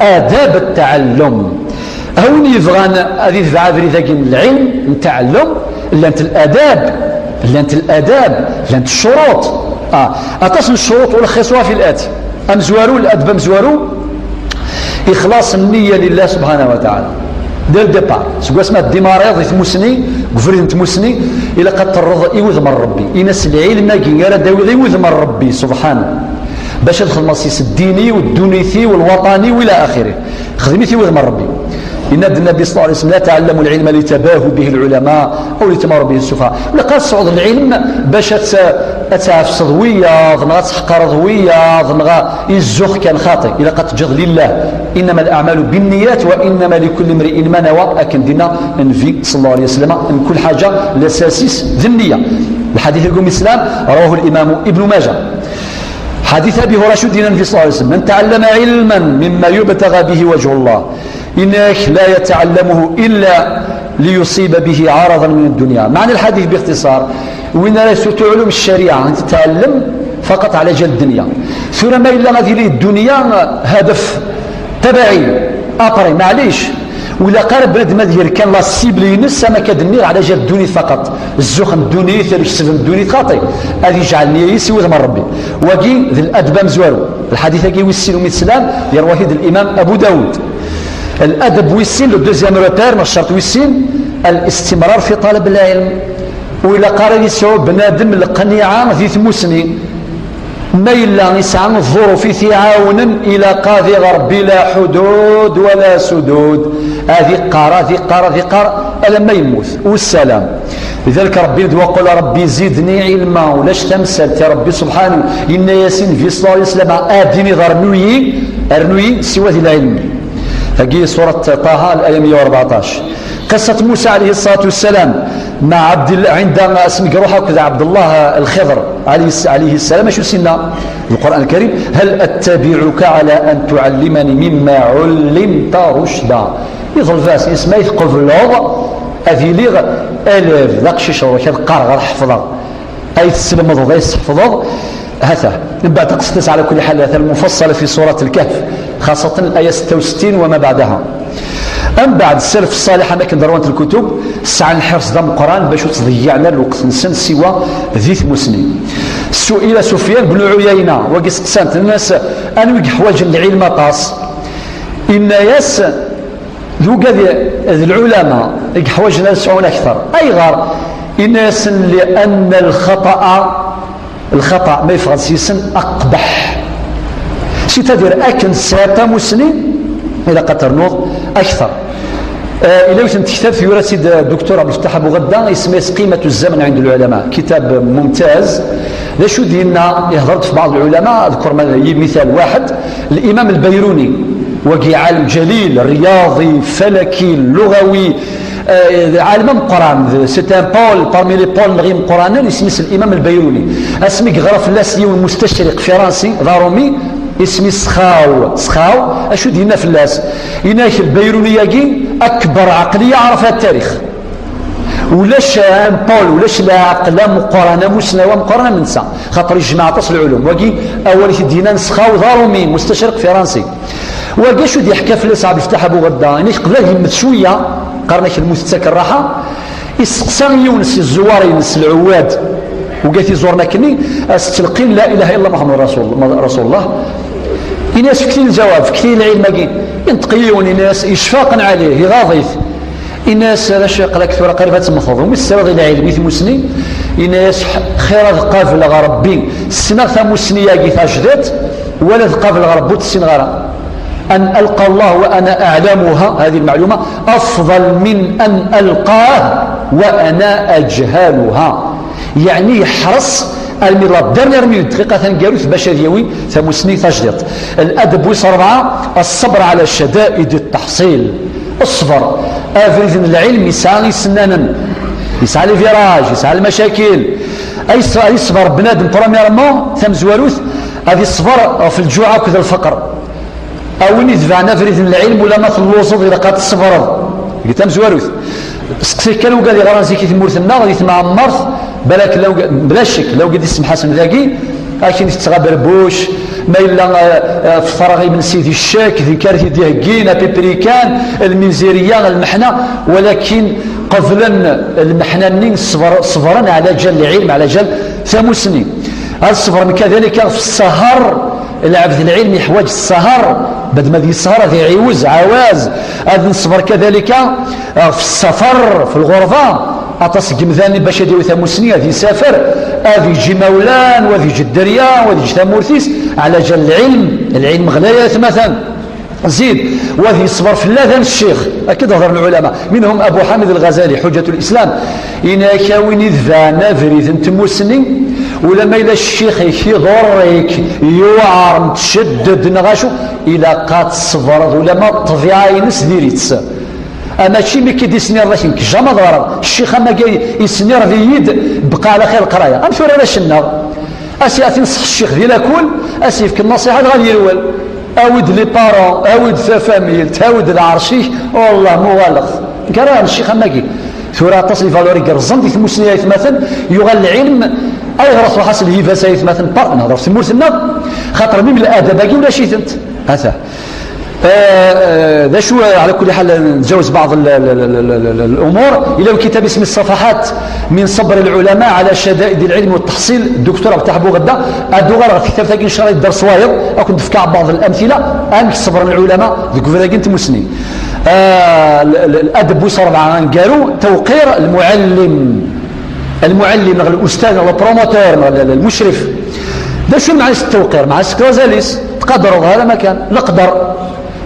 آداب التعلم. هوني يبغى هذه فعابري ذاك العلم التعلم لانت الآداب لانت الشروط أتصل الشروط والخصوة في الآتي أمزوارو الأدب أمزوارو إخلاص النية لله سبحانه وتعالى دير ديبار سكوا اسمها الديماريض يتمسني قفرين تمسني إلا قد ترضى إيوذ من ربي إنس العلم كي داوي إيوذ من ربي سبحانه باش الخماسيس الديني والدونيثي والوطني والى اخره خدمتي وذ من ربي. إن النبي صلى الله عليه وسلم لا تعلموا العلم لتباهوا به العلماء أو لتماروا به السفهاء. لقد صعود العلم باش أتعف صدوية ضمغا تحقر ضوية ضمغا الزخ كان خاطئ إلا قد تجد لله إنما الأعمال بالنيات وإنما لكل امرئ ما نوى. أكن دينا النبي صلى الله عليه وسلم أن كل حاجة الأساسيس ذي النية. الحديث يقول الإسلام رواه الإمام ابن ماجه حديث أبي هريرة دين النبي صلى الله عليه وسلم من تعلم علما مما يبتغى به وجه الله إنك لا يتعلمه إلا ليصيب به عرضا من الدنيا. معنى الحديث باختصار وين ليس علوم الشريعة تتعلم فقط على جال الدنيا ثم ما إلا هذه الدنيا هدف تبعي أقري معليش ولا قارب بنادم هذا كان لا سيبلينس ما كدني على جال الدنيا فقط الزخم الدنيا تركسب الدنيا خاطئ هذه جعلني يسوي من ربي وكي ذي الأدب مزوارو. الحديث كي ويسيل من السلام يرويه الإمام أبو داود. الأدب ويسين لو دوزيام روبير مش شرط ويسين الاستمرار في طلب العلم وإلا قارن يسعو بنادم القنيعة ذي ثموسني ما إلا يسعى الظروف يعاونا إلى قاضي غرب بلا حدود ولا سدود. هذه قارة ألا ما يموت والسلام. لذلك ربي وقل ربي زدني علما ولاش تمثلت يا ربي سبحانه إن ياسين في صلى الله عليه وسلم آدني ذرنوي سوى ذي العلم. هذه سورة طه الآية 114. قصة موسى عليه الصلاة والسلام مع عندما اسمك روحه كذا عبد الله الخضر عليه السلام شو سنة القرآن الكريم هل أتبعك على أن تعلمني مما علمت رشدا. يظل فاس اسمه يثقل في اللغة هذه لغة ألف ذاقشيش روح القرغ راح حفظه أي تسلم ضغط يحفظه هذا. من بعد قصة على كل حال هذا المفصلة في سورة الكهف خاصة الآية 66 وما بعدها. أم بعد السلف الصالح ما كان دروانت الكتب سعى الحرص دم القرآن باش تضيعنا الوقت نسن سوى ذي ثمسنين. سئل سفيان بن عيينة وقس قسانت الناس أنا وقع حواج العلم قاص إن ياس ذو العلماء وقع حواج الناس أكثر أي غار إن ياس لأن الخطأ ما يفعل سيسن أقبح سيتدير أكن ساتا مسنين إلى قطر نوض أكثر. إلى وثن كتاب في ورسيد الدكتور عبد الفتاح أبو غدا اسمه قيمة الزمن عند العلماء كتاب ممتاز. لا شو دينا يهضرت في بعض العلماء أذكر مثال واحد الإمام البيروني وقي عالم جليل رياضي فلكي لغوي عالم قرآن سيتان بول بارمي لي بول نغيم قرآن اسمه الإمام البيروني اسمي غرف اللاسي والمستشرق فرنسي ضارومي اسمي سخاو اشو دينا في اللاس إناك البيرونياكي أكبر عقلية عرفها التاريخ ولاش بول ولاش لا عقلة مقارنة مسنوة مقارنة من سا خاطر الجماعة تصل العلوم وكي أول دينا سخاو ضارومي مستشرق فرنسي وكي شو دي حكا في اللاس عبد الفتاح أبو غدا إناك قبل يمت شوية قرنك المستك الراحة يسقسان يونس الزواري يونس العواد وقالت زورنا كني استلقين لا اله الا الله محمد رسول الله. الناس كثير الجواب كثير العلم كاين ينتقيون الناس اشفاقا عليه يغاضيث الناس لا شيق لك ثوره قريبه تمخض ومستوى العلم يثمسني الناس خير قافل غربي السنه مسنيه كي تجدت ولا قافل غرب السن غرا ان القى الله وانا اعلمها هذه المعلومه افضل من ان القاه وانا اجهلها. يعني يحرص المراد دار نرمي دقيقة قالوا باش ديوي ثمسني تجديد. الأدب وصرعة الصبر على شدائد التحصيل الصبر أفريد العلم يسعى سنانا يسعى الفراج يسعى المشاكل أي صبر بنادم براميرمون ثم زواروث هذه الصبر في الجوع وكذا الفقر أو ندفعنا فريد العلم ولا مثل الوسط إذا قد الصبر قلت زواروث سقسي كانوا قال لي غرانزي كي تمورث النار غادي تمع مرث بالك لو بلا شك لو قد اسم حسن ذاكي اكين تتغبر بوش ما إلا في فراغي من سيدي الشاك ذكرتي ديهكين بيبريكان الميزيريا المحنة، ولكن قبلا المحنة صبرا على جل العلم على جل ثمسني. هذا الصبر كذلك في السهر، العبد العلم يحوج السهر بعد ما ذي السهر هذا يعوز عواز. هذا الصبر كذلك في السفر في الغرفة أتصق مثلا باش يديروا ثمسني هذه يسافر هذه يجي مولان وهذه يجي الدريا وهذه يجي ثمورثيس على جل العلم غلايات مثلا زيد. وهذه الصبر في اللاذان الشيخ أكيد هضر العلماء منهم أبو حامد الغزالي حجة الإسلام إنا كاوين ذفانا فريد تموسني ولما إلى الشيخ يضرك يوعر متشدد نغاشو إلى قات الصبر ولما الطبيعة ينس ديريتس أما شي مي كيدي سنير راشين كجامع ضرر الشيخ أما جاي يسنير ذي يد بقى على خير القراية أمشور على الشنغ أسي أتنصح الشيخ ذي لكل أسي في النصيحة غادي يرول أود لي بارون أود فاميل تاود العرشي والله مغالط كرا الشيخ أما جاي ثورة تصرف فالوري قرزم في المسنية مثلا يغال العلم أي رسول حسن هي فسايت مثلا بارنا رسول مرسلنا خاطر من الأدب باقي ولا شي ثنت هذا ذا شو على كل حال نتجاوز بعض الأمور. إلى الكتاب اسم الصفحات من صبر العلماء على شدائد العلم والتحصيل الدكتورة بتاع بوغدا الدغر في كتاب ثاني إن شاء الله الدرس وايض أكون نفكع بعض الأمثلة أنك صبر العلماء ذكر ذاك أنت مسنين الأدب وصار مع قالوا توقير المعلم الأستاذ البروموتور المشرف. ده شو معنى التوقير مع السكرازاليس تقدروا هذا مكان نقدر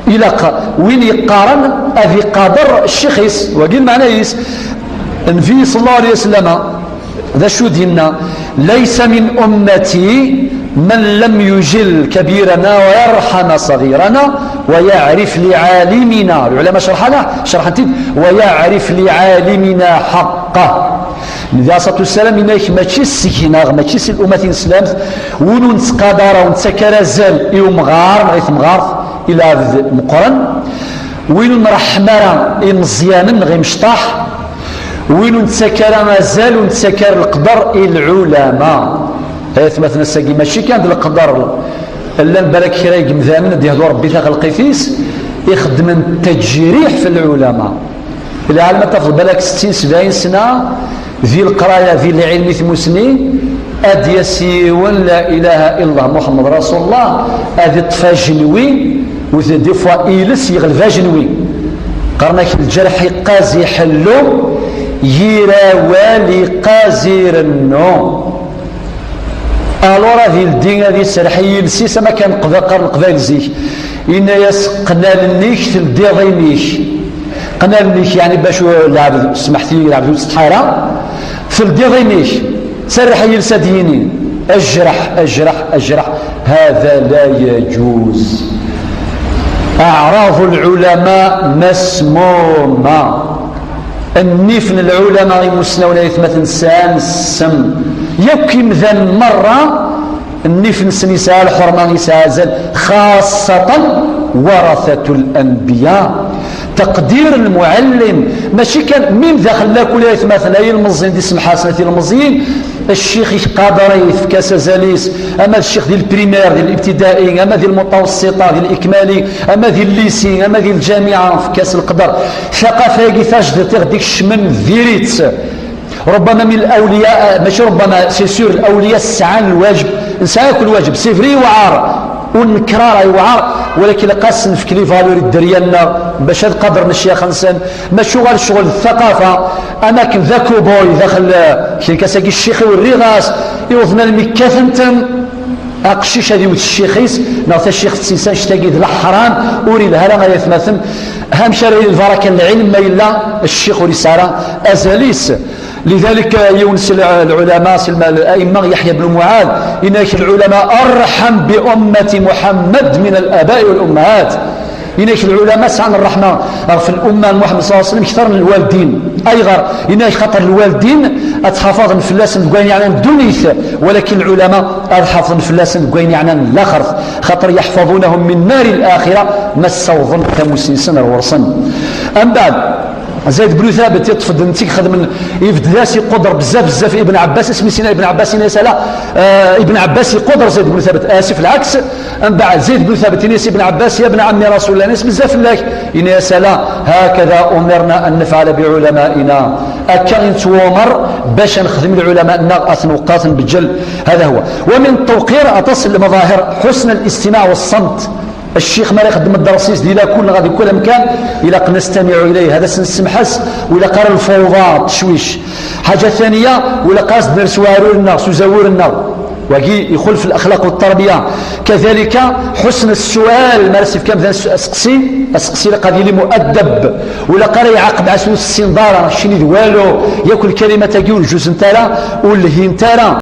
إلى وين يقارن أذي قادر الشخص وقيل معناه يس النبي صلى الله عليه وسلم ذا شو ديننا ليس من أمتي من لم يجل كبيرنا ويرحم صغيرنا ويعرف لعالمنا العلماء شرحنا ويعرف لعالمنا حقه. النبي صلى الله عليه وسلم إنك ماشي السكينة ماشي الأمة الإسلام ونون تقادر ونتسكر زال يوم غار غيث مغار إلى مقرن وين رحمرا مزيانا غير مشطاح وين نتسكر مازال ونتسكر القدر العلماء مثلا الساقي ماشي كان القدر الا بالك كرايق مثامن ديال ربي تخلقي فيس يخدم التجريح في العلماء العالم تفضل بالك 60 70 سنه ذي القرايه ذي العلم ثمسنين ادي سيون لا اله الا الله محمد رسول الله ادي طفاجنوي وذي فوا إيلس يغلفاجنوي قرناك الجرح قازي حلو يرا والي قازير النوم الورا ذي الدين هذه السرحيه السيسه ما كان قرن قبال زيك ان يسقنا لنيك تلدي ضيميك قنا لنيك يعني باش العبد سمحتي لي العبد استحاره تلدي ضيميك سرحيه لسدينين اجرح هذا لا يجوز. أعراض العلماء مسمومة النفن العلماء يمسنون مثل سان السم يبكي مثلا مرة النفن سنساء الحرمان يسازل خاصة ورثة الأنبياء تقدير المعلم ماشي كان من داخل لا كل مثلا هي المزين دي اسم حسنة المزين الشيخ قادر يفكاس زاليس اما الشيخ ديال البريمير ديال الابتدائي اما ديال المتوسطه ديال الاكمالي اما ديال الليسي اما ديال الجامعه فكاس القدر ثقافه كيفاش ديك الشمن ديريت ربما من الاولياء ماشي ربما سي سور الاولياء السعان الواجب نسعى كل واجب سي فري وعار ونكرار يوعر ولكن قاس نفك لي فالوري ديالنا باش هذا قدر الشيخ انسان ماشي غير شغل الثقافه اماكن ذاك بوي داخل شي كاساكي الشيخ والرغاس يوضنا المكاثنتن اقشيش هذه الشيخيس نعطي الشيخ السيسان شتاقيد الحرام اوري لها لا يتمثل هام شرعي البركه العلم ما الا الشيخ ورساله ازاليس. لذلك يونس العلماء الأئمة يحيى بن معاذ إنك العلماء أرحم بأمة محمد من الآباء والأمهات إنك العلماء سعن الرحمة في الأمة محمد صلى الله عليه وسلم اكثر من الوالدين أي غير إنك خاطر الوالدين أتحافظ فلاس بقوين يعني الدنيث ولكن العلماء أتحافظ فلاس بقوين يعني الآخر خاطر يحفظونهم من نار الآخرة ما السوظن كمسنسن الورصن. أم بعد زيد بن ثابت يتفضل انت خدم يفداس يقدر بزاف ابن عباس اسمي سينا ابن عباس يسالا ابن عباس يقدر زيد بن ثابت اسف العكس من بعد زيد بن ثابت ينسى ابن عباس يا ابن عم رسول الله ناس بزاف الله يسالا هكذا امرنا ان نفعل بعلمائنا اكا نتوامر باش نخدم العلماء اثنوقات بجل. هذا هو. ومن التوقير اتصل لمظاهر حسن الاستماع والصمت. الشيخ ما يخدم الدرسيس ديال غادي كل مكان الى نستمع اليه هذا سنسمحس ولا قرا الفوضى التشويش. حاجه ثانيه ولا قاصد نرسوارو لنا سوزور لنا وكي يدخل في الاخلاق والتربيه. كذلك حسن السؤال مرسف كم اسقسي قضيه لي مؤدب ولا قرا يعاقب عسوس السنظاره شنو والو ياكل كلمه تاكي والجوز نتاعها والهي نتاعها